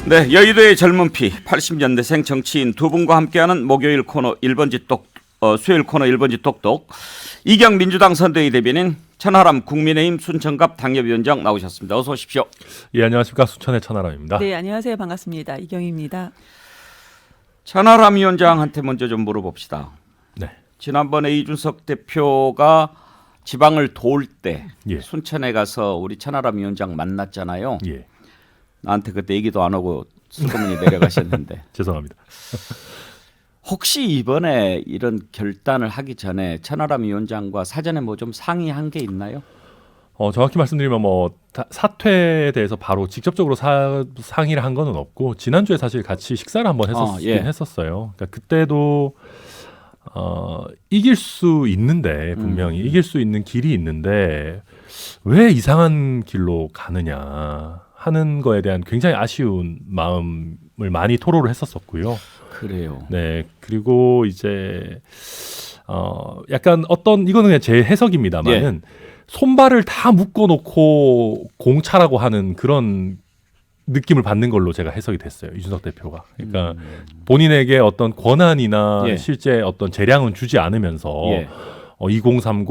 네, 여의도의 젊은 피 80년대생 정치인 두 분과 함께하는 목요일 코너 1번지 수요일 코너 1번지 똑똑. 이경 민주당 선대위 대변인, 천하람 국민의힘 순천갑 당협위원장 나오셨습니다. 어서 오십시오. 예, 안녕하십니까. 순천의 천하람입니다. 네, 안녕하세요. 반갑습니다. 이경입니다. 천하람 위원장한테 먼저 좀 물어봅시다. 네. 지난번에 이준석 대표가 지방을 도울 때 예. 순천에 가서 우리 천하람 위원장 만났잖아요. 예. 나한테 그때 얘기도 안 하고 슬그머니 내려가셨는데 죄송합니다. 혹시 이번에 이런 결단을 하기 전에 천하람 위원장과 사전에 뭐 좀 상의한 게 있나요? 정확히 말씀드리면 사퇴에 대해서 바로 직접적으로 상의를 한 거는 없고, 지난주에 사실 같이 식사를 한번 했었어요. 그러니까 그때도 이길 수 있는데, 분명히 이길 수 있는 길이 있는데 왜 이상한 길로 가느냐 하는 거에 대한 굉장히 아쉬운 마음을 많이 토로를 했었었고요. 그래요. 네, 그리고 이제 약간 이거는 그냥 제 해석입니다만은 손발을 다 묶어놓고 공차라고 하는 그런 느낌을 받는 걸로 제가 해석이 됐어요. 이준석 대표가. 그러니까 본인에게 어떤 권한이나 실제 어떤 재량은 주지 않으면서 2030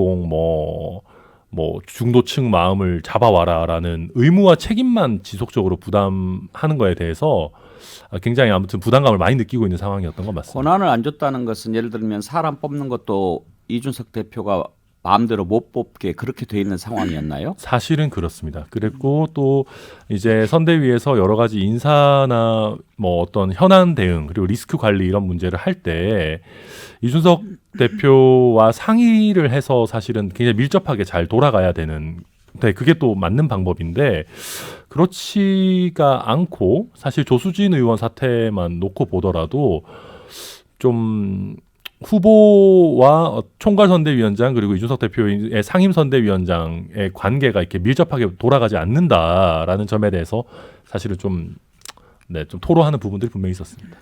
뭐 중도층 마음을 잡아와라라는 의무와 책임만 지속적으로 부담하는 거에 대해서 굉장히 아무튼 부담감을 많이 느끼고 있는 상황이었던 건 맞습니다. 권한을 안 줬다는 것은 예를 들면 사람 뽑는 것도 이준석 대표가 마음대로 못 뽑게 그렇게 돼 있는 상황이었나요? 사실은 그렇습니다. 그랬고 또 이제 선대위에서 여러 가지 인사나 뭐 어떤 현안 대응 그리고 리스크 관리 이런 문제를 할 때 이준석 대표와 상의를 해서 사실은 굉장히 밀접하게 잘 돌아가야 되는, 그게 또 맞는 방법인데 그렇지가 않고, 사실 조수진 의원 사태만 놓고 보더라도 좀 후보와 총괄선대위원장 그리고 이준석 대표의 상임선대위원장의 관계가 이렇게 밀접하게 돌아가지 않는다라는 점에 대해서 사실은 좀 토로하는 부분들이 분명히 있었습니다.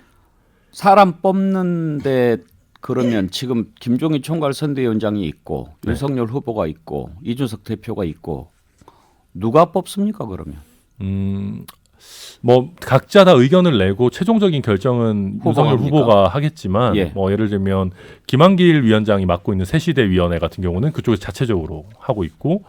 사람 뽑는데 그러면 지금 김종인 총괄선대위원장이 있고 윤석열 후보가 있고 이준석 대표가 있고 누가 뽑습니까 그러면? 각자 다 의견을 내고 최종적인 결정은 윤석열 후보가 하겠지만 예를 들면 김한길 위원장이 맡고 있는 새시대위원회 같은 경우는 그쪽에서 자체적으로 하고 있고,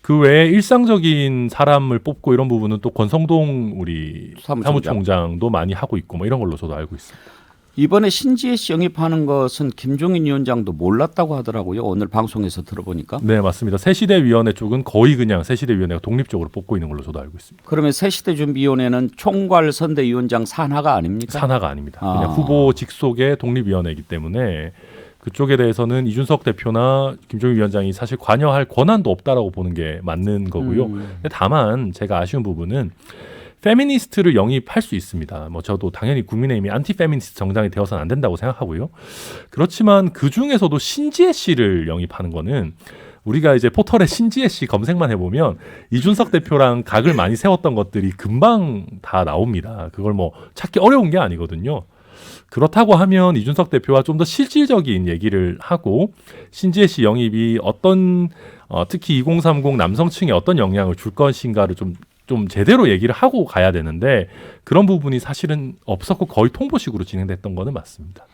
그 외에 일상적인 사람을 뽑고 이런 부분은 또 권성동 우리 사무총장도 많이 하고 있고 이런 걸로 저도 알고 있습니다. 이번에 신지혜 씨 영입하는 것은 김종인 위원장도 몰랐다고 하더라고요. 오늘 방송에서 들어보니까. 네, 맞습니다. 새시대위원회 쪽은 거의 그냥 새시대위원회가 독립적으로 뽑고 있는 걸로 저도 알고 있습니다. 그러면 새시대준비위원회는 총괄선대위원장 산하가 아닙니까? 산하가 아닙니다. 그냥 후보 직속의 독립위원회이기 때문에 그쪽에 대해서는 이준석 대표나 김종인 위원장이 사실 관여할 권한도 없다라고 보는 게 맞는 거고요. 다만 제가 아쉬운 부분은 페미니스트를 영입할 수 있습니다. 저도 당연히 국민의힘이 안티페미니스트 정당이 되어서는 안 된다고 생각하고요. 그렇지만 그 중에서도 신지혜 씨를 영입하는 거는, 우리가 이제 포털에 신지혜 씨 검색만 해보면 이준석 대표랑 각을 많이 세웠던 것들이 금방 다 나옵니다. 그걸 찾기 어려운 게 아니거든요. 그렇다고 하면 이준석 대표와 좀 더 실질적인 얘기를 하고 신지혜 씨 영입이 특히 2030 남성층에 어떤 영향을 줄 것인가를 좀 제대로 얘기를 하고 가야 되는데 그런 부분이 사실은 없었고 거의 통보식으로 진행됐던 거는 맞습니다.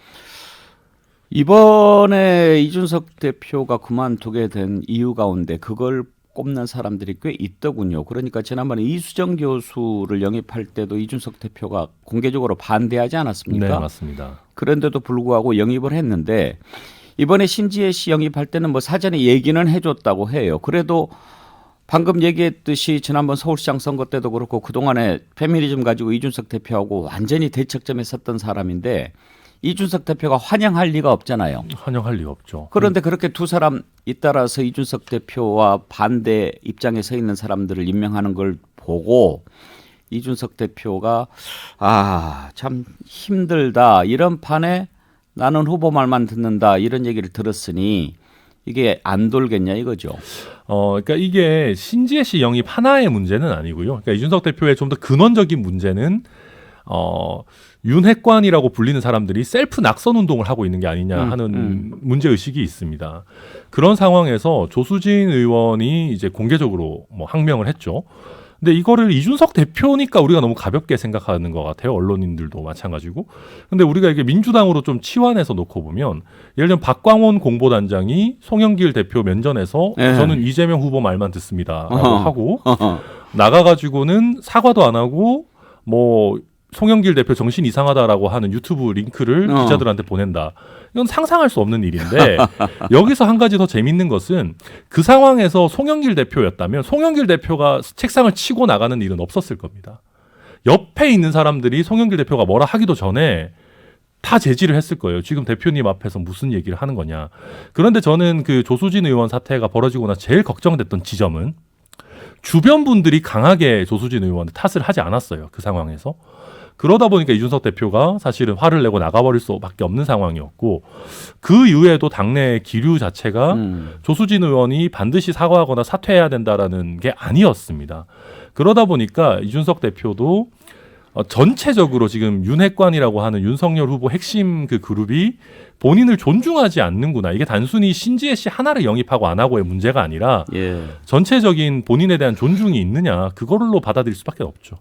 이번에 이준석 대표가 그만두게 된 이유 가운데 그걸 꼽는 사람들이 꽤 있더군요. 그러니까 지난번에 이수정 교수를 영입할 때도 이준석 대표가 공개적으로 반대하지 않았습니까? 네, 맞습니다. 그런데도 불구하고 영입을 했는데 이번에 신지혜 씨 영입할 때는 사전에 얘기는 해줬다고 해요. 그래도 방금 얘기했듯이 지난번 서울시장 선거 때도 그렇고 그동안에 페미니즘 가지고 이준석 대표하고 완전히 대척점에 섰던 사람인데 이준석 대표가 환영할 리가 없잖아요. 환영할 리가 없죠. 그런데 그렇게 두 사람 잇따라서 이준석 대표와 반대 입장에 서 있는 사람들을 임명하는 걸 보고 이준석 대표가 참 힘들다, 이런 판에 나는 후보 말만 듣는다, 이런 얘기를 들었으니 이게 안 돌겠냐 이거죠. 그러니까 이게 신지혜 씨 영입 하나의 문제는 아니고요. 그러니까 이준석 대표의 좀 더 근원적인 문제는 윤핵관이라고 불리는 사람들이 셀프 낙선 운동을 하고 있는 게 아니냐 하는 문제 의식이 있습니다. 그런 상황에서 조수진 의원이 이제 공개적으로 항명을 했죠. 근데 이거를 이준석 대표니까 우리가 너무 가볍게 생각하는 것 같아요. 언론인들도 마찬가지고. 근데 우리가 이게 민주당으로 좀 치환해서 놓고 보면 예를 들면 박광원 공보단장이 송영길 대표 면전에서 네. 저는 이재명 후보 말만 듣습니다 라고 어허. 하고 어허. 나가가지고는 사과도 안 하고 뭐 송영길 대표 정신 이상하다라고 하는 유튜브 링크를 기자들한테 보낸다. 이건 상상할 수 없는 일인데 여기서 한 가지 더 재밌는 것은 그 상황에서 송영길 대표였다면 송영길 대표가 책상을 치고 나가는 일은 없었을 겁니다. 옆에 있는 사람들이 송영길 대표가 뭐라 하기도 전에 다 제지를 했을 거예요. 지금 대표님 앞에서 무슨 얘기를 하는 거냐. 그런데 저는 그 조수진 의원 사태가 벌어지고 나서 제일 걱정됐던 지점은 주변 분들이 강하게 조수진 의원을 탓을 하지 않았어요. 그 상황에서. 그러다 보니까 이준석 대표가 사실은 화를 내고 나가버릴 수밖에 없는 상황이었고 그 이후에도 당내 기류 자체가 조수진 의원이 반드시 사과하거나 사퇴해야 된다라는 게 아니었습니다. 그러다 보니까 이준석 대표도 전체적으로 지금 윤핵관이라고 하는 윤석열 후보 핵심 그 그룹이 본인을 존중하지 않는구나. 이게 단순히 신지혜 씨 하나를 영입하고 안 하고의 문제가 아니라 예. 전체적인 본인에 대한 존중이 있느냐. 그걸로 받아들일 수밖에 없죠.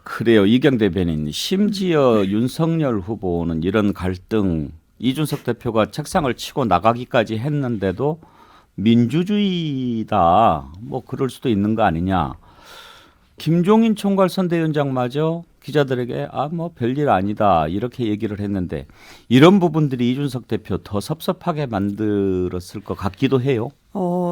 그래요. 이경 대변인. 심지어 윤석열 후보는 이런 갈등 이준석 대표가 책상을 치고 나가기까지 했는데도 민주주의다. 뭐 그럴 수도 있는 거 아니냐. 김종인 총괄 선대위원장마저 기자들에게 뭐 별일 아니다 이렇게 얘기를 했는데 이런 부분들이 이준석 대표 더 섭섭하게 만들었을 것 같기도 해요.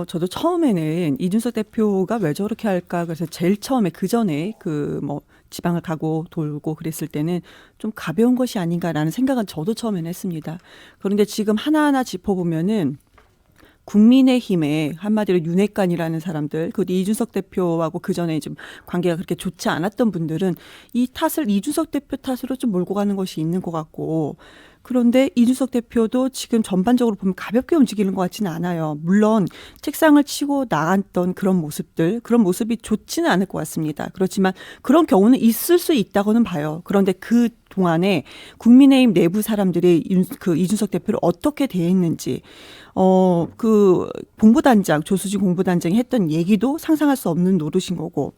저도 처음에는 이준석 대표가 왜 저렇게 할까 그래서 제일 처음에 그 전에 그 뭐 지방을 가고 돌고 그랬을 때는 좀 가벼운 것이 아닌가라는 생각은 저도 처음에는 했습니다. 그런데 지금 하나하나 짚어보면은 국민의힘에 한마디로 윤핵관이라는 사람들, 그 이준석 대표하고 그 전에 좀 관계가 그렇게 좋지 않았던 분들은 이 탓을 이준석 대표 탓으로 좀 몰고 가는 것이 있는 것 같고, 그런데 이준석 대표도 지금 전반적으로 보면 가볍게 움직이는 것 같지는 않아요. 물론 책상을 치고 나갔던 그런 모습들, 그런 모습이 좋지는 않을 것 같습니다. 그렇지만 그런 경우는 있을 수 있다고는 봐요. 그런데 그 동안에 국민의힘 내부 사람들이 그 이준석 대표를 어떻게 대했는지, 그 공보단장, 조수진 공보단장이 했던 얘기도 상상할 수 없는 노릇인 거고.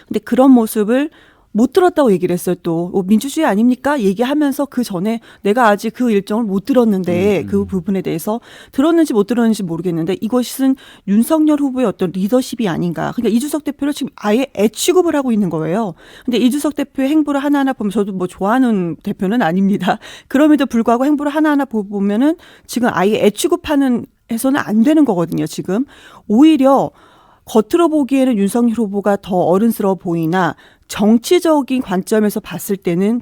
근데 그런 모습을 못 들었다고 얘기를 했어요. 또 민주주의 아닙니까? 얘기하면서 그 전에 내가 아직 그 일정을 못 들었는데 그 부분에 대해서 들었는지 못 들었는지 모르겠는데 이것은 윤석열 후보의 어떤 리더십이 아닌가. 그러니까 이준석 대표를 지금 아예 애취급을 하고 있는 거예요. 근데 이준석 대표의 행보를 하나하나 보면 저도 뭐 좋아하는 대표는 아닙니다. 그럼에도 불구하고 행보를 하나하나 보면은 지금 아예 애취급하는 해서는 안 되는 거거든요. 지금 오히려 겉으로 보기에는 윤석열 후보가 더 어른스러워 보이나 정치적인 관점에서 봤을 때는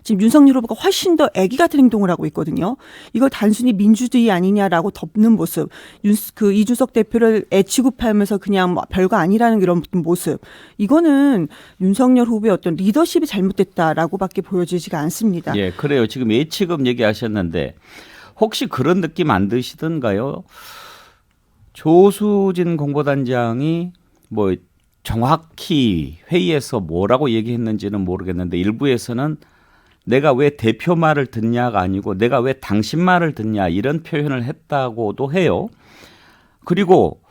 지금 윤석열 후보가 훨씬 더 애기 같은 행동을 하고 있거든요. 이걸 단순히 민주주의 아니냐라고 덮는 모습, 그 이준석 대표를 애취급하면서 그냥 뭐 별거 아니라는 그런 모습, 이거는 윤석열 후보의 어떤 리더십이 잘못됐다라고밖에 보여지지가 않습니다. 예, 그래요. 지금 예치급 얘기하셨는데 혹시 그런 느낌 안 드시던가요? 조수진 공보단장이 뭐 정확히 회의에서 뭐라고 얘기했는지는 모르겠는데 일부에서는 내가 왜 대표 말을 듣냐가 아니고 내가 왜 당신 말을 듣냐 이런 표현을 했다고도 해요. 그리고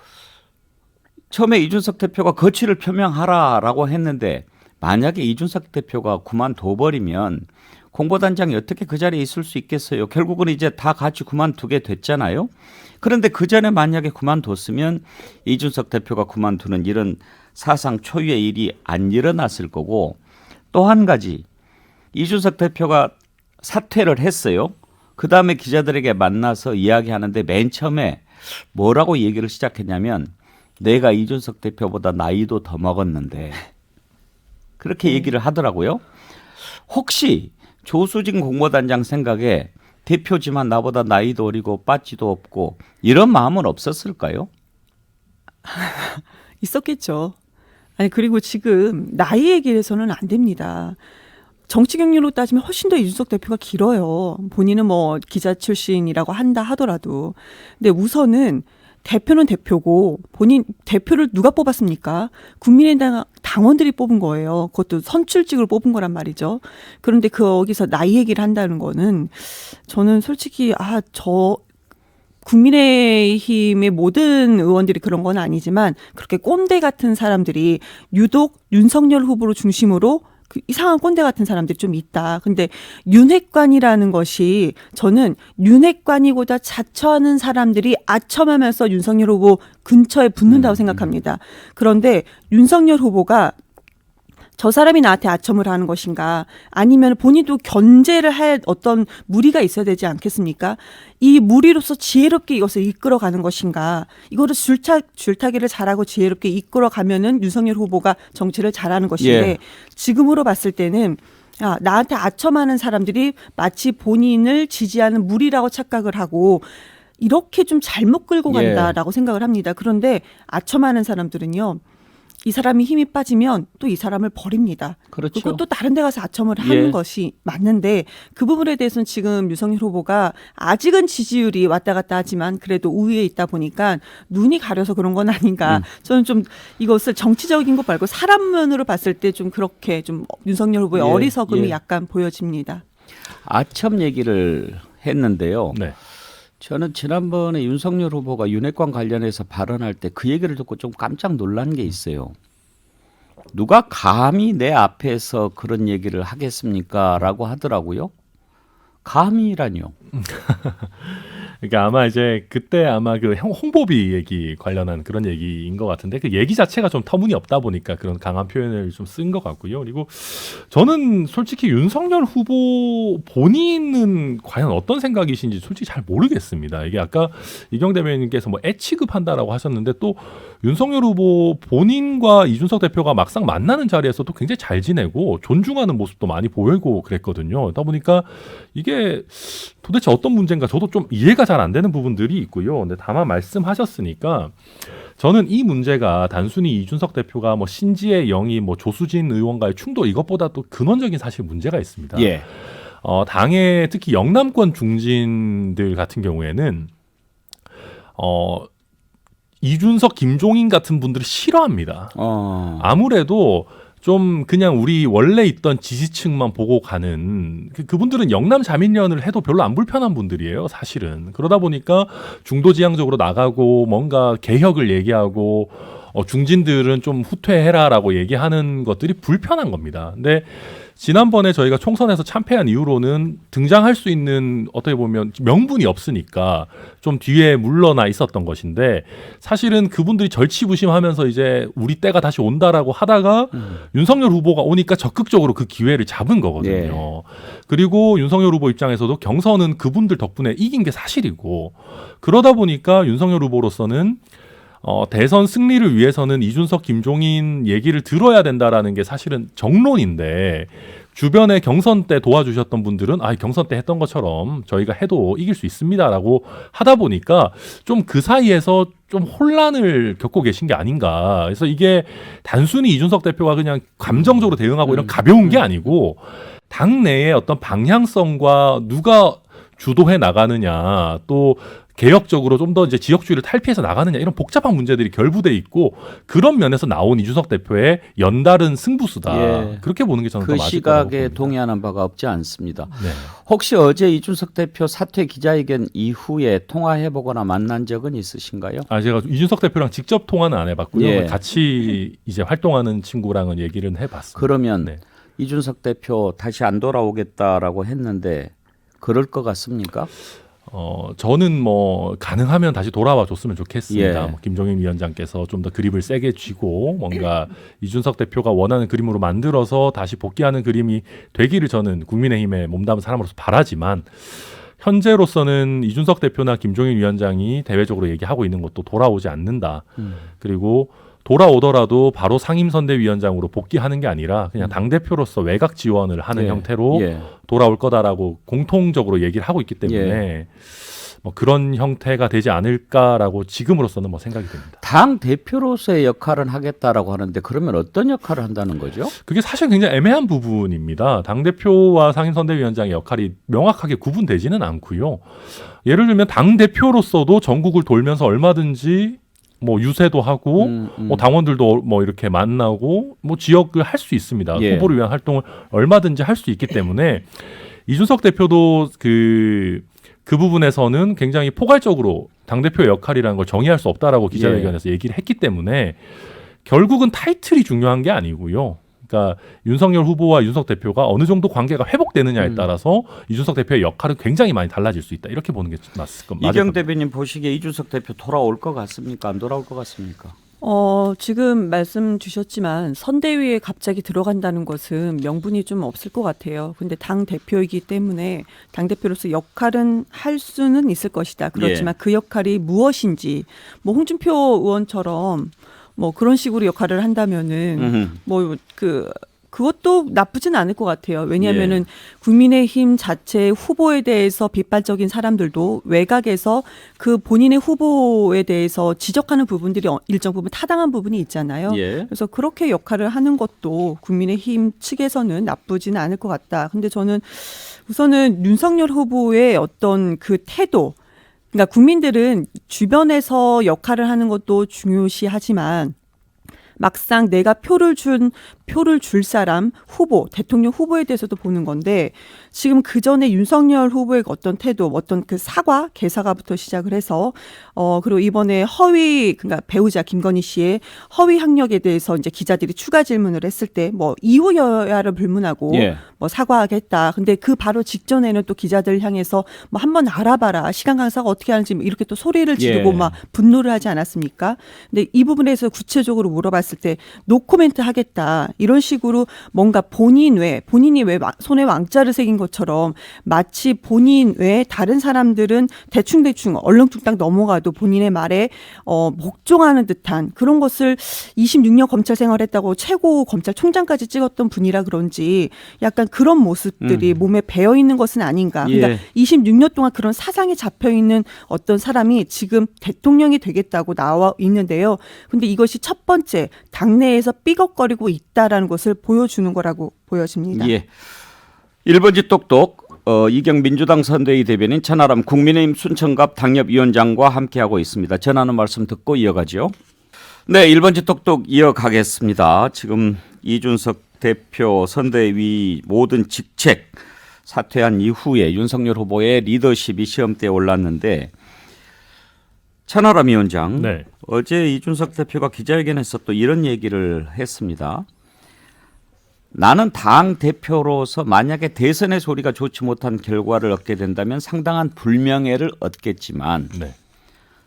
처음에 이준석 대표가 거취를 표명하라라고 했는데 만약에 이준석 대표가 그만둬버리면 공보단장이 어떻게 그 자리에 있을 수 있겠어요. 결국은 이제 다 같이 그만두게 됐잖아요. 그런데 그 전에 만약에 그만뒀으면 이준석 대표가 그만두는 이런 사상 초유의 일이 안 일어났을 거고 또 한 가지 이준석 대표가 사퇴를 했어요. 그다음에 기자들에게 만나서 이야기하는데 맨 처음에 뭐라고 얘기를 시작했냐면 내가 이준석 대표보다 나이도 더 먹었는데 그렇게 얘기를 하더라고요. 혹시 조수진 공보단장 생각에 대표지만 나보다 나이도 어리고 빠지도 없고 이런 마음은 없었을까요? 있었겠죠. 아니 그리고 지금 나이 얘기를 해서는 안 됩니다. 정치 경력으로 따지면 훨씬 더 이준석 대표가 길어요. 본인은 뭐 기자 출신이라고 한다 하더라도. 근데 우선은 대표는 대표고 본인 대표를 누가 뽑았습니까? 국민의당 당원들이 뽑은 거예요. 그것도 선출직으로 뽑은 거란 말이죠. 그런데 거기서 나이 얘기를 한다는 거는 저는 솔직히 국민의힘의 모든 의원들이 그런 건 아니지만 그렇게 꼰대 같은 사람들이 유독 윤석열 후보를 중심으로 그 이상한 꼰대 같은 사람들이 좀 있다. 근데 윤핵관이라는 것이 저는 윤핵관이고자 자처하는 사람들이 아첨하면서 윤석열 후보 근처에 붙는다고 생각합니다. 그런데 윤석열 후보가 저 사람이 나한테 아첨을 하는 것인가 아니면 본인도 견제를 할 어떤 무리가 있어야 되지 않겠습니까? 이 무리로서 지혜롭게 이것을 이끌어가는 것인가 이거를 줄타기를 잘하고 지혜롭게 이끌어가면은 윤석열 후보가 정치를 잘하는 것인데 예. 지금으로 봤을 때는 나한테 아첨하는 사람들이 마치 본인을 지지하는 무리라고 착각을 하고 이렇게 좀 잘못 끌고 간다라고 생각을 합니다. 그런데 아첨하는 사람들은요. 이 사람이 힘이 빠지면 또 이 사람을 버립니다. 그렇죠. 그리고 또 다른 데 가서 아첨을 하는 것이 맞는데 그 부분에 대해서는 지금 윤석열 후보가 아직은 지지율이 왔다 갔다 하지만 그래도 우위에 있다 보니까 눈이 가려서 그런 건 아닌가. 저는 좀 이것을 정치적인 것 말고 사람 면으로 봤을 때 좀 그렇게 좀 윤석열 후보의 어리석음이 약간 보여집니다. 아첨 얘기를 했는데요. 네. 저는 지난번에 윤석열 후보가 윤핵관 관련해서 발언할 때 그 얘기를 듣고 좀 깜짝 놀란 게 있어요. 누가 감히 내 앞에서 그런 얘기를 하겠습니까? 라고 하더라고요. 감히라뇨. 그러니까 아마 이제 그때 아마 그 홍보비 얘기 관련한 그런 얘기인 것 같은데 그 얘기 자체가 좀 터무니없다 보니까 그런 강한 표현을 좀 쓴 것 같고요. 그리고 저는 솔직히 윤석열 후보 본인은 과연 어떤 생각이신지 솔직히 잘 모르겠습니다. 이게 아까 이경 대변인께서 뭐 애 취급한다라고 하셨는데 또 윤석열 후보 본인과 이준석 대표가 막상 만나는 자리에서도 굉장히 잘 지내고 존중하는 모습도 많이 보이고 그랬거든요. 그러다 보니까 이게 도대체 어떤 문제인가 저도 좀 이해가 잘 안 되는 부분들이 있고요. 근데 다만 말씀하셨으니까 저는 이 문제가 단순히 이준석 대표가 뭐 신지의 영이 뭐 조수진 의원과의 충돌 이것보다 또 근원적인 사실 문제가 있습니다. 예. 당의 특히 영남권 중진들 같은 경우에는 이준석, 김종인 같은 분들을 싫어합니다. 아무래도 좀 그냥 우리 원래 있던 지지층만 보고 가는 그분들은 영남 자민련을 해도 별로 안 불편한 분들이에요, 사실은. 그러다 보니까 중도지향적으로 나가고 뭔가 개혁을 얘기하고 중진들은 좀 후퇴해라라고 얘기하는 것들이 불편한 겁니다. 근데 지난번에 저희가 총선에서 참패한 이후로는 등장할 수 있는 어떻게 보면 명분이 없으니까 좀 뒤에 물러나 있었던 것인데 사실은 그분들이 절치부심하면서 이제 우리 때가 다시 온다라고 하다가 윤석열 후보가 오니까 적극적으로 그 기회를 잡은 거거든요. 예. 그리고 윤석열 후보 입장에서도 경선은 그분들 덕분에 이긴 게 사실이고 그러다 보니까 윤석열 후보로서는 대선 승리를 위해서는 이준석, 김종인 얘기를 들어야 된다라는 게 사실은 정론인데 주변에 경선 때 도와주셨던 분들은 경선 때 했던 것처럼 저희가 해도 이길 수 있습니다라고 하다 보니까 좀 그 사이에서 좀 혼란을 겪고 계신 게 아닌가. 그래서 이게 단순히 이준석 대표가 그냥 감정적으로 대응하고 이런 가벼운 게 아니고 당내의 어떤 방향성과 누가 주도해 나가느냐 또 개혁적으로 좀 더 이제 지역주의를 탈피해서 나가느냐 이런 복잡한 문제들이 결부돼 있고 그런 면에서 나온 이준석 대표의 연달은 승부수다. 예. 그렇게 보는 게 저는 그 더 맞을 거라고 시각에 봅니다. 동의하는 바가 없지 않습니다. 네. 혹시 어제 이준석 대표 사퇴 기자회견 이후에 통화해보거나 만난 적은 있으신가요? 제가 이준석 대표랑 직접 통화는 안 해봤고요. 예. 같이 이제 활동하는 친구랑은 얘기를 해봤습니다. 그러면 네. 이준석 대표 다시 안 돌아오겠다라고 했는데 그럴 것 같습니까? 저는 뭐 가능하면 다시 돌아와 줬으면 좋겠습니다. 예. 뭐 김종인 위원장께서 좀 더 그립을 세게 쥐고 뭔가 이준석 대표가 원하는 그림으로 만들어서 다시 복귀하는 그림이 되기를 저는 국민의힘에 몸담은 사람으로서 바라지만 현재로서는 이준석 대표나 김종인 위원장이 대외적으로 얘기하고 있는 것도 돌아오지 않는다. 그리고 돌아오더라도 바로 상임선대위원장으로 복귀하는 게 아니라 그냥 당대표로서 외곽 지원을 하는 예. 형태로 예. 돌아올 거다라고 공통적으로 얘기를 하고 있기 때문에 예. 뭐 그런 형태가 되지 않을까라고 지금으로서는 뭐 생각이 듭니다. 당 대표로서의 역할은 하겠다라고 하는데 그러면 어떤 역할을 한다는 거죠? 그게 사실 굉장히 애매한 부분입니다. 당대표와 상임선대위원장의 역할이 명확하게 구분되지는 않고요. 예를 들면 당대표로서도 전국을 돌면서 얼마든지 뭐 유세도 하고 뭐 당원들도 뭐 이렇게 만나고 뭐 지역을 할 수 있습니다. 예. 후보를 위한 활동을 얼마든지 할 수 있기 때문에 이준석 대표도 그 그 부분에서는 굉장히 포괄적으로 당대표의 역할이라는 걸 정의할 수 없다라고 기자회견에서 얘기를 했기 때문에 결국은 타이틀이 중요한 게 아니고요. 그러니까 윤석열 후보와 윤석 대표가 어느 정도 관계가 회복되느냐에 따라서 이준석 대표의 역할은 굉장히 많이 달라질 수 있다. 이렇게 보는 게 맞을 겁니다. 이경 대변인 보시기에 이준석 대표 돌아올 것 같습니까? 안 돌아올 것 같습니까? 지금 말씀 주셨지만 선대위에 갑자기 들어간다는 것은 명분이 좀 없을 것 같아요. 근데 당 대표이기 때문에 당 대표로서 역할은 할 수는 있을 것이다. 그렇지만 그 역할이 무엇인지 뭐 홍준표 의원처럼 뭐 그런 식으로 역할을 한다면은 그것도 나쁘진 않을 것 같아요. 왜냐하면은 국민의힘 자체 후보에 대해서 비판적인 사람들도 외곽에서 그 본인의 후보에 대해서 지적하는 부분들이 일정 부분 타당한 부분이 있잖아요. 그래서 그렇게 역할을 하는 것도 국민의힘 측에서는 나쁘지는 않을 것 같다. 근데 저는 우선은 윤석열 후보의 어떤 그 태도, 그러니까 국민들은 주변에서 역할을 하는 것도 중요시하지만 막상 내가 표를 줄 사람 후보, 대통령 후보에 대해서도 보는 건데 지금 그 전에 윤석열 후보의 어떤 태도, 어떤 그 사과, 개사과부터 시작을 해서 그리고 이번에 그러니까 배우자 김건희 씨의 허위 학력에 대해서 이제 기자들이 추가 질문을 했을 때 뭐 이후 여야를 불문하고 뭐 사과하겠다. 근데 그 바로 직전에는 또 기자들 향해서 뭐 한번 알아봐라. 시간 강사가 어떻게 하는지 이렇게 또 소리를 지르고 막 분노를 하지 않았습니까? 근데 이 부분에서 구체적으로 물어봤을 때 노코멘트 하겠다. 이런 식으로 뭔가 본인이 왜 손에 왕자를 새긴 것처럼 마치 본인 외에 다른 사람들은 대충 얼렁뚱땅 넘어가도 본인의 말에 복종하는 듯한 그런 것을 26년 검찰 생활했다고 최고 검찰총장까지 찍었던 분이라 그런지 약간 그런 모습들이 몸에 배어 있는 것은 아닌가. 그러니까 26년 동안 그런 사상에 잡혀 있는 어떤 사람이 지금 대통령이 되겠다고 나와 있는데요. 근데 이것이 첫 번째 당내에서 삐걱거리고 있다라는 것을 보여주는 거라고 보여집니다. 1번지 똑똑 이경 민주당 선대위 대변인 천하람 국민의힘 순천갑 당협위원장과 함께하고 있습니다. 전하는 말씀 듣고 이어가죠. 네, 1번지 똑똑 이어가겠습니다. 지금 이준석 대표 선대위 모든 직책 사퇴한 이후에 윤석열 후보의 리더십이 시험대에 올랐는데 천하람 위원장 어제 이준석 대표가 기자회견에서 또 이런 얘기를 했습니다. 나는 당 대표로서 만약에 대선의 소리가 좋지 못한 결과를 얻게 된다면 상당한 불명예를 얻겠지만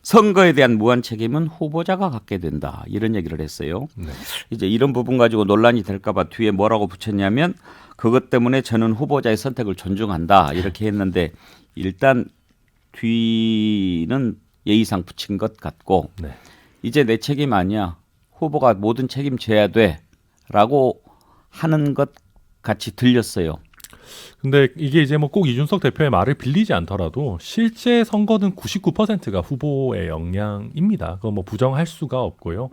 선거에 대한 무한 책임은 후보자가 갖게 된다. 이런 얘기를 했어요. 이제 이런 부분 가지고 논란이 될까 봐 뒤에 뭐라고 붙였냐면 그것 때문에 저는 후보자의 선택을 존중한다. 이렇게 했는데 일단 뒤는 예의상 붙인 것 같고 이제 내 책임 아니야. 후보가 모든 책임져야 돼. 라고 하는 것 같이 들렸어요. 근데 이게 이제 뭐 꼭 이준석 대표의 말을 빌리지 않더라도 실제 선거는 99%가 후보의 역량입니다. 그건 뭐 부정할 수가 없고요.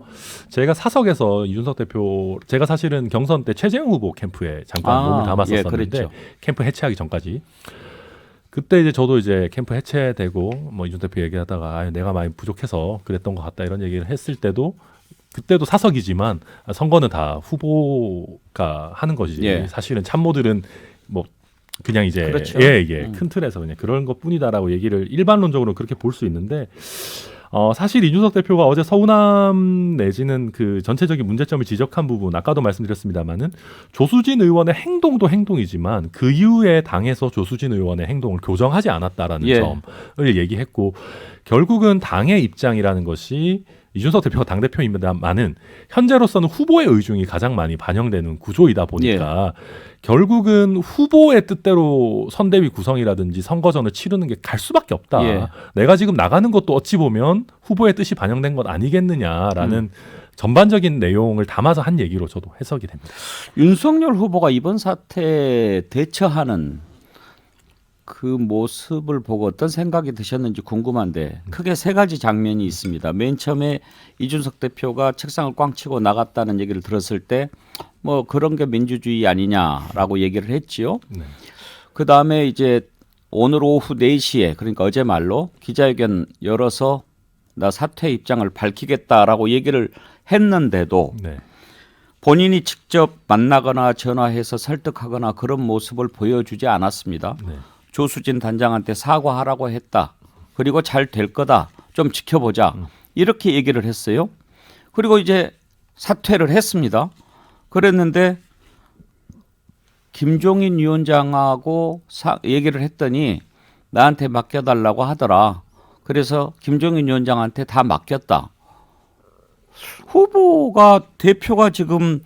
제가 사석에서 이준석 대표, 제가 사실은 경선 때 최재형 후보 캠프에 잠깐 몸을 담았었는데 캠프 해체하기 전까지. 그때 이제 저도 이제 캠프 해체되고 뭐 이준석 대표 얘기하다가 내가 많이 부족해서 그랬던 것 같다 이런 얘기를 했을 때도 그때도 사석이지만 선거는 다 후보가 하는 것이지 사실은 참모들은 뭐 그냥 이제 큰 틀에서 그냥 그런 것뿐이다라고 얘기를 일반론적으로 그렇게 볼 수 있는데 사실 이준석 대표가 어제 서운함 내지는 그 전체적인 문제점을 지적한 부분 아까도 말씀드렸습니다마는 조수진 의원의 행동도 행동이지만 그 이후에 당에서 조수진 의원의 행동을 교정하지 않았다라는 점을 얘기했고 결국은 당의 입장이라는 것이 이준석 대표가 당대표입니다만은 현재로서는 후보의 의중이 가장 많이 반영되는 구조이다 보니까 결국은 후보의 뜻대로 선대위 구성이라든지 선거전을 치르는 게 갈 수밖에 없다. 내가 지금 나가는 것도 어찌 보면 후보의 뜻이 반영된 것 아니겠느냐라는 전반적인 내용을 담아서 한 얘기로 저도 해석이 됩니다. 윤석열 후보가 이번 사태에 대처하는 그 모습을 보고 어떤 생각이 드셨는지 궁금한데 크게 세 가지 장면이 있습니다. 맨 처음에 이준석 대표가 책상을 꽝 치고 나갔다는 얘기를 들었을 때 뭐 그런 게 민주주의 아니냐라고 얘기를 했지요. 그다음에 이제 오늘 오후 4시에 그러니까 어제 말로 기자회견 열어서 나 사퇴 입장을 밝히겠다라고 얘기를 했는데도 본인이 직접 만나거나 전화해서 설득하거나 그런 모습을 보여주지 않았습니다. 조수진 단장한테 사과하라고 했다. 그리고 잘 될 거다. 좀 지켜보자. 이렇게 얘기를 했어요. 그리고 이제 사퇴를 했습니다. 그랬는데 김종인 위원장하고 얘기를 했더니 나한테 맡겨달라고 하더라. 그래서 김종인 위원장한테 다 맡겼다. 대표가 지금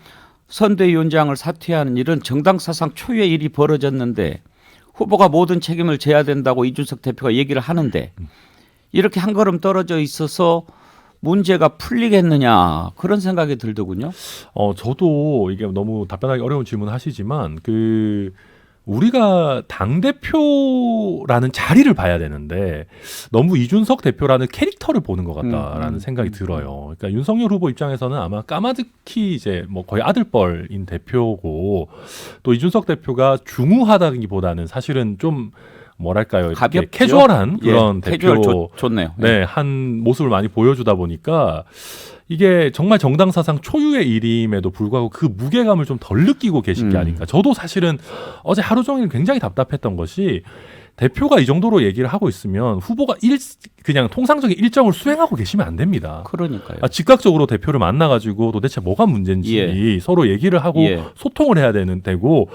선대위원장을 사퇴하는 일은 정당 사상 초유의 일이 벌어졌는데 후보가 모든 책임을 져야 된다고 이준석 대표가 얘기를 하는데 이렇게 한 걸음 떨어져 있어서 문제가 풀리겠느냐 그런 생각이 들더군요. 저도 이게 너무 답변하기 어려운 질문 하시지만 우리가 당대표라는 자리를 봐야 되는데 너무 이준석 대표라는 캐릭터를 보는 것 같다라는 생각이 들어요. 그러니까 윤석열 후보 입장에서는 아마 까마득히 이제 뭐 거의 아들뻘인 대표고 또 이준석 대표가 중후하다기보다는 사실은 좀 뭐랄까요, 가볍죠? 캐주얼한 그런 캐주얼 대표 좋네요. 네, 한 모습을 많이 보여주다 보니까 이게 정말 정당 사상 초유의 일임에도 불구하고 그 무게감을 좀 덜 느끼고 계신 게 아닌가. 저도 사실은 어제 하루 종일 굉장히 답답했던 것이 대표가 이 정도로 얘기를 하고 있으면 후보가 그냥 통상적인 일정을 수행하고 계시면 안 됩니다. 그러니까요. 즉각적으로 대표를 만나가지고 도대체 뭐가 문제인지 서로 얘기를 하고 소통을 해야 되고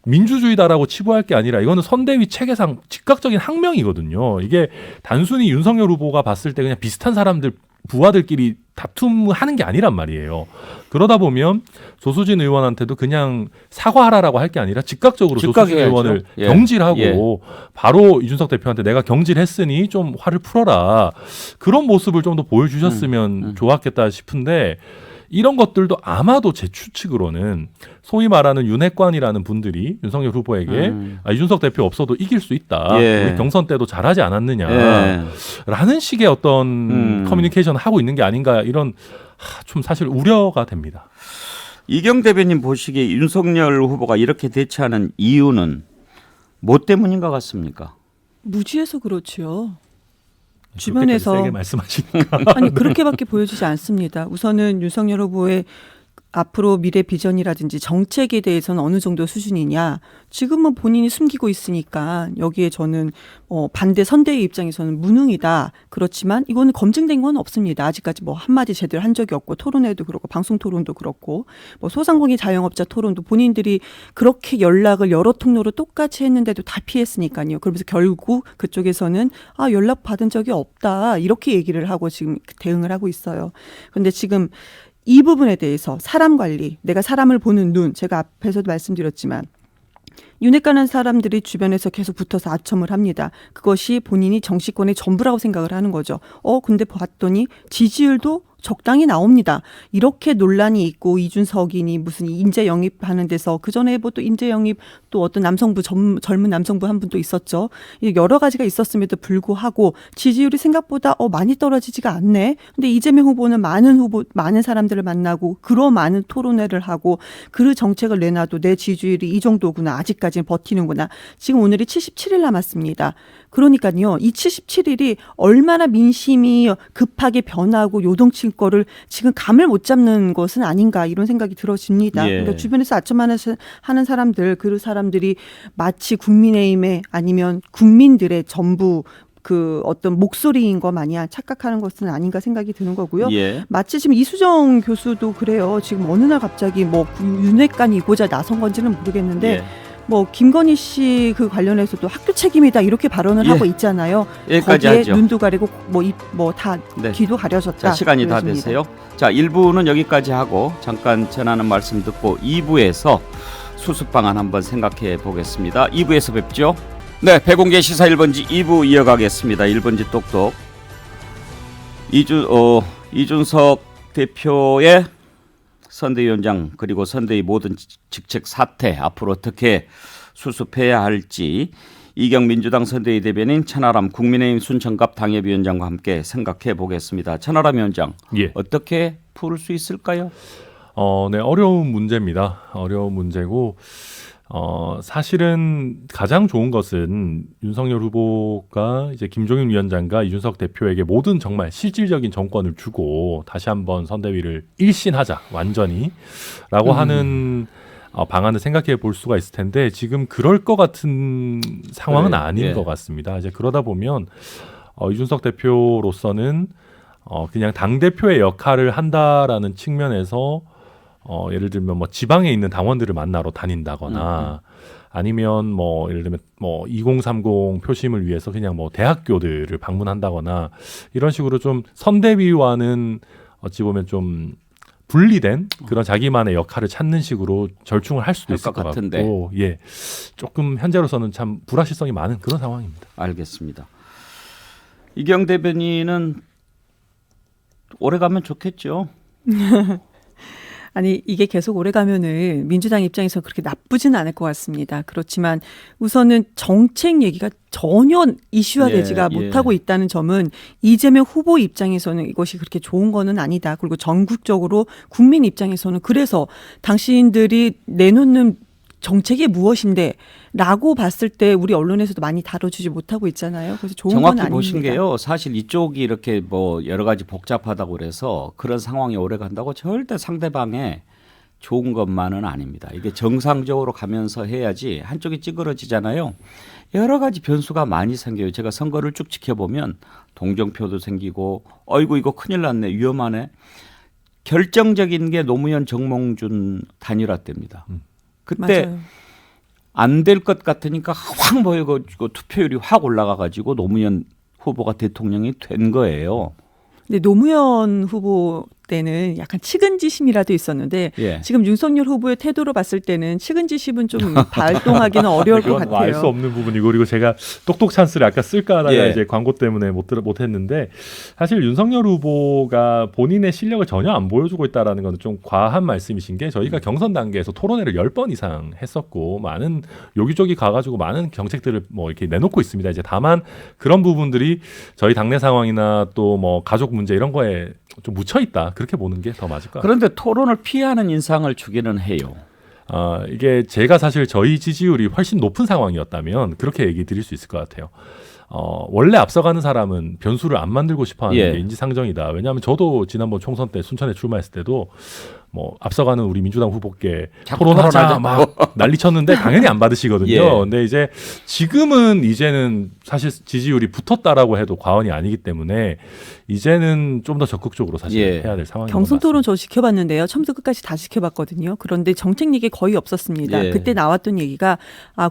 민주주의다라고 치부할 게 아니라 이거는 선대위 체계상 즉각적인 항명이거든요. 이게 단순히 윤석열 후보가 봤을 때 그냥 비슷한 사람들 부하들끼리 다툼하는 게 아니란 말이에요. 그러다 보면 조수진 의원한테도 그냥 사과하라라고 할 게 아니라 즉각적으로 조수진 의원을 경질하고 바로 이준석 대표한테 내가 경질했으니 좀 화를 풀어라. 그런 모습을 좀 더 보여주셨으면 좋았겠다 싶은데 이런 것들도 아마도 제 추측으로는 소위 말하는 윤핵관이라는 분들이 윤석열 후보에게 이준석 대표 없어도 이길 수 있다. 우리 경선 때도 잘하지 않았느냐라는 식의 어떤 커뮤니케이션을 하고 있는 게 아닌가 이런 좀 사실 우려가 됩니다. 이경 대변인 보시기에 윤석열 후보가 이렇게 대처하는 이유는 뭐 때문인 것 같습니까? 무지해서 그렇지요. 주변에서 세게 말씀하시니까 아니 그렇게밖에 보여주지 않습니다. 우선은 윤석열 후보의 앞으로 미래 비전이라든지 정책에 대해서는 어느 정도 수준이냐. 지금은 본인이 숨기고 있으니까 여기에 저는 반대 선대의 입장에서는 무능이다. 그렇지만 이거는 검증된 건 없습니다. 아직까지 뭐 한마디 제대로 한 적이 없고 토론회도 그렇고 방송 토론도 그렇고 뭐 소상공인 자영업자 토론도 본인들이 그렇게 연락을 여러 통로로 똑같이 했는데도 다 피했으니까요. 그러면서 결국 그쪽에서는 연락 받은 적이 없다. 이렇게 얘기를 하고 지금 대응을 하고 있어요. 그런데 지금 이 부분에 대해서 사람 관리, 내가 사람을 보는 눈, 제가 앞에서도 말씀드렸지만 윤핵관한 사람들이 주변에서 계속 붙어서 아첨을 합니다. 그것이 본인이 정치권의 전부라고 생각을 하는 거죠. 근데 봤더니 지지율도 적당히 나옵니다. 이렇게 논란이 있고 이준석이니 무슨 인재 영입하는 데서 그전에 뭐 또 인재 영입 또 어떤 남성부 젊은 남성부 한 분도 있었죠. 여러 가지가 있었음에도 불구하고 지지율이 생각보다 많이 떨어지지가 않네. 근데 이재명 후보는 많은 사람들을 만나고 그런 많은 토론회를 하고 그 정책을 내놔도 내 지지율이 이 정도구나. 아직까지는 버티는구나. 지금 오늘이 77일 남았습니다. 그러니까요. 이 77일이 얼마나 민심이 급하게 변하고 요동칠 거를 지금 감을 못 잡는 것은 아닌가 이런 생각이 들어집니다. 그러니까 주변에서 아첨하는 사람들 그 사람들이 마치 국민의힘의 아니면 국민들의 전부 그 어떤 목소리인 것 마냥 착각하는 것은 아닌가 생각이 드는 거고요. 마치 지금 이수정 교수도 그래요. 지금 어느 날 갑자기 뭐 윤핵관이고자 나선 건지는 모르겠는데 뭐 김건희 씨 그 관련해서도 학교 책임이다 이렇게 발언을 하고 있잖아요. 여기까지 거기에 하죠. 눈도 가리고 뭐 다 귀도 가려졌다. 자, 시간이 다 그랬습니다. 됐어요. 자, 1부는 여기까지 하고 잠깐 전하는 말씀 듣고 2부에서 수습 방안 한번 생각해 보겠습니다. 2부에서 뵙죠. 네, 배공개 시사 1번지 2부 이어가겠습니다. 1번지 똑똑. 이준석 대표의 선대위원장 그리고 선대위 모든 직책 사퇴 앞으로 어떻게 수습해야 할지 이경 민주당 선대위 대변인 천하람 국민의힘 순천갑 당협위원장과 함께 생각해 보겠습니다. 천하람 위원장 어떻게 풀 수 있을까요? 네, 어려운 문제입니다. 어려운 문제고 사실은 가장 좋은 것은 윤석열 후보가 이제 김종인 위원장과 이준석 대표에게 모든 정말 실질적인 정권을 주고 다시 한번 선대위를 일신하자 완전히라고 하는 방안을 생각해 볼 수가 있을 텐데 지금 그럴 것 같은 상황은 네, 아닌 예. 것 같습니다. 이제 그러다 보면 이준석 대표로서는 그냥 당 대표의 역할을 한다라는 측면에서 예를 들면 뭐 지방에 있는 당원들을 만나러 다닌다거나 아니면 뭐 예를 들면 뭐 2030 표심을 위해서 그냥 뭐 대학교들을 방문한다거나 이런 식으로 좀 선대위와는 어찌 보면 좀 분리된 그런 자기만의 역할을 찾는 식으로 절충을 할 수도 할 있을 것 것 같은데. 같고, 예, 조금 현재로서는 참 불확실성이 많은 그런 상황입니다. 알겠습니다. 이경 대변인은 오래 가면 좋겠죠. 아니 이게 계속 오래 가면은 민주당 입장에서 그렇게 나쁘지는 않을 것 같습니다. 그렇지만 우선은 정책 얘기가 전혀 이슈화되지가 예, 예. 못하고 있다는 점은 이재명 후보 입장에서는 이것이 그렇게 좋은 거는 아니다. 그리고 전국적으로 국민 입장에서는 그래서 당신들이 내놓는 정책이 무엇인데 라고 봤을 때 우리 언론에서도 많이 다뤄주지 못하고 있잖아요. 그래서 좋은 건 정확히 아닙니다. 보신 게요. 사실 이쪽이 이렇게 뭐 여러 가지 복잡하다고 그래서 그런 상황이 오래 간다고 절대 상대방에 좋은 것만은 아닙니다. 이게 정상적으로 가면서 해야지 한쪽이 찌그러지잖아요. 여러 가지 변수가 많이 생겨요. 제가 선거를 쭉 지켜보면 동정표도 생기고 어이구 이거 큰일 났네 위험하네. 결정적인 게 노무현 정몽준 단일화 때입니다. 그때 맞아요. 안 될 것 같으니까 확 모여가지고 투표율이 확 올라가가지고 노무현 후보가 대통령이 된 거예요. 근데 노무현 후보 때는 약간 측은지심이라도 있었는데 예. 지금 윤석열 후보의 태도로 봤을 때는 측은지심은 좀 발동하기는 어려울 것 그건 알 수 같아요. 없는 부분이고 그리고 제가 똑똑 찬스를 아까 쓸까 하다가 예. 이제 광고 때문에 못했는데 사실 윤석열 후보가 본인의 실력을 전혀 안 보여주고 있다라는 건 좀 과한 말씀이신 게 저희가 경선 단계에서 토론회를 10번 이상 했었고 많은 여기저기 가가지고 많은 정책들을 뭐 이렇게 내놓고 있습니다. 이제 다만 그런 부분들이 저희 당내 상황이나 또 뭐 가족 문제 이런 거에 좀 묻혀 있다 그렇게 보는 게 더 맞을 것 같아요. 그런데 토론을 피하는 인상을 주기는 해요. 이게 제가 사실 저희 지지율이 훨씬 높은 상황이었다면 그렇게 얘기 드릴 수 있을 것 같아요. 원래 앞서가는 사람은 변수를 안 만들고 싶어하는 예. 게 인지상정이다. 왜냐하면 저도 지난번 총선 때 순천에 출마했을 때도 뭐 앞서가는 우리 민주당 후보께 자꾸 토론하자 토론하자. 막 난리쳤는데 당연히 안 받으시거든요. 예. 근데 이제 지금은 이제는 사실 지지율이 붙었다라고 해도 과언이 아니기 때문에 이제는 좀 더 적극적으로 사실 예. 해야 될 상황인 것 경선 토론 같습니다. 저 지켜봤는데요. 처음부터 끝까지 다 지켜봤거든요. 그런데 정책 얘기 거의 없었습니다. 예. 그때 나왔던 얘기가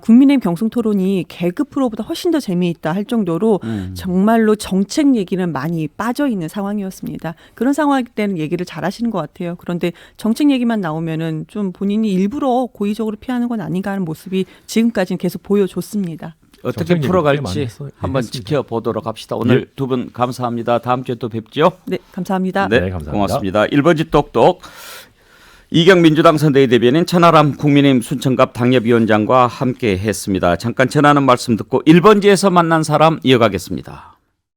국민의힘 경선 토론이 개그 프로보다 훨씬 더 재미있다 할 정도로 정말로 정책 얘기는 많이 빠져 있는 상황이었습니다. 그런 상황 때는 얘기를 잘 하시는 것 같아요. 그런데 정책 얘기만 나오면은 좀 본인이 일부러 고의적으로 피하는 건 아닌가 하는 모습이 지금까지는 계속 보여줬습니다. 어떻게 정책 얘기 꽤 많이 풀어갈지 했습니다. 한번 지켜보도록 합시다. 오늘 두 분 감사합니다. 다음 주에 또 뵙죠. 네, 감사합니다. 네, 감사합니다. 고맙습니다. 1번지 똑똑 이경 민주당 선대위 대변인 천하람 국민의힘 순천갑 당협위원장과 함께 했습니다. 잠깐 전하는 말씀 듣고 1번지에서 만난 사람 이어가겠습니다.